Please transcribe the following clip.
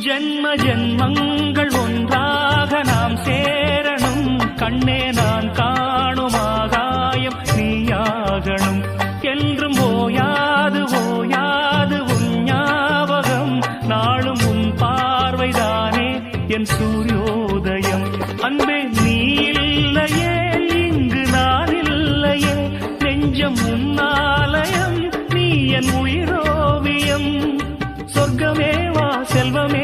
ஜென்ம ஜென்மங்கள் ஒன்றாக நாம் சேரணும். கண்ணே நான் காணும் ஆகாயம் நீயாகணும். என்றும் ஓயாது ஓயாது உன் ஞாபகம். நாளும் உன் பார்வைதானே என் சூரியோதயம். அன்பே நீ இல்லையே இங்கு நான் இல்லையே. நெஞ்சம் உன்னாலயம் நீ என் உயிரோவியம். சொர்க்கமே வா செல்வமே